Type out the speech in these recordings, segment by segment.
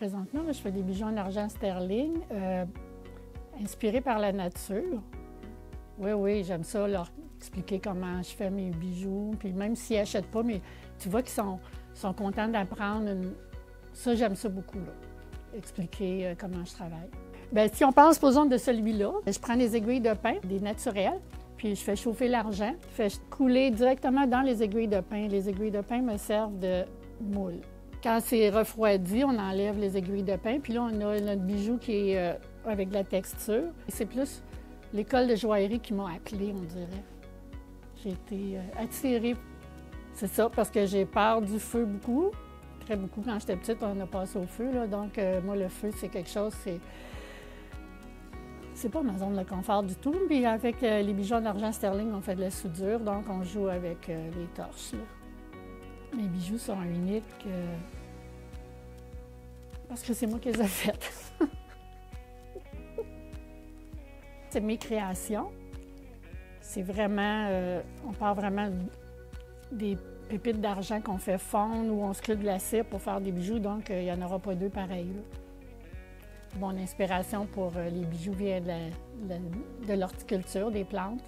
Présentement, là, je fais des bijoux en argent sterling, inspirés par la nature. Oui, j'aime ça, leur expliquer comment je fais mes bijoux. Puis même s'ils n'achètent pas, mais tu vois qu'ils sont contents d'apprendre. Ça, j'aime ça beaucoup, là. Expliquer comment je travaille. Bien, si on parle, supposons, de celui-là, je prends des aiguilles de pain, des naturelles, puis je fais chauffer l'argent, je fais couler directement dans les aiguilles de pain. Les aiguilles de pain me servent de moule. Quand c'est refroidi, on enlève les aiguilles de pain, puis là, on a notre bijou qui est avec de la texture. C'est plus l'école de joaillerie qui m'a appelée, on dirait. J'ai été attirée, c'est ça, parce que j'ai peur du feu beaucoup. Très beaucoup. Quand j'étais petite, on a passé au feu, là. Donc, moi, le feu, c'est quelque chose, c'est pas ma zone de confort du tout. Puis avec les bijoux en argent sterling, on fait de la soudure, donc on joue avec les torches, là. Mes bijoux sont uniques parce que c'est moi qui les ai faites. C'est mes créations. C'est vraiment, on part vraiment des pépites d'argent qu'on fait fondre ou on sculpte de la cire pour faire des bijoux, donc il n'y en aura pas deux pareils, là. Mon inspiration pour les bijoux vient de l'horticulture, des plantes.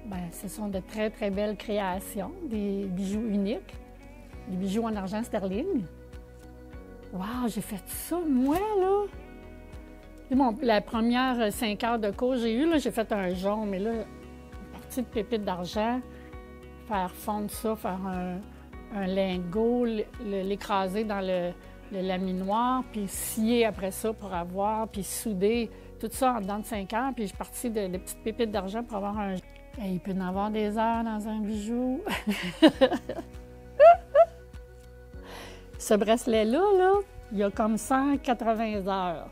Bien, ce sont de très, très belles créations, des bijoux uniques, des bijoux en argent sterling. Wow, j'ai fait ça, moi, là! Bon, la première 5 heures de cours que j'ai eue, j'ai fait un jaune, mais là, une partie de pépites d'argent, faire fondre ça, faire un lingot, l'écraser dans le laminoir, puis scier après ça pour avoir, puis souder, tout ça en dedans de 5 heures, puis je suis partie de petites pépites d'argent pour avoir un... Et il peut y en avoir des heures dans un bijou. Ce bracelet-là, là, il y a comme 180 heures.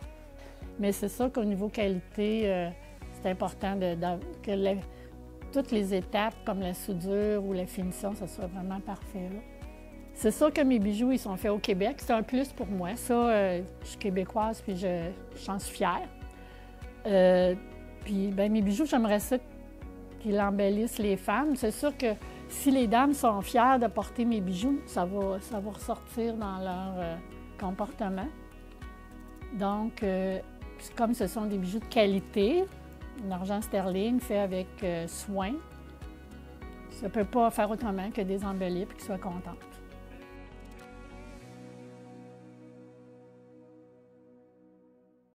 Mais c'est ça qu'au niveau qualité, c'est important que toutes les étapes, comme la soudure ou la finition, ça soit vraiment parfait, là. C'est sûr que mes bijoux, ils sont faits au Québec. C'est un plus pour moi. Ça, je suis québécoise, puis j'en suis fière. Puis, bien, mes bijoux, j'aimerais ça qu'ils embellissent les femmes. C'est sûr que si les dames sont fières de porter mes bijoux, ça va ressortir dans leur comportement. Donc, comme ce sont des bijoux de qualité, en argent sterling fait avec soin, ça ne peut pas faire autrement que des embellir et qu'ils soient contents.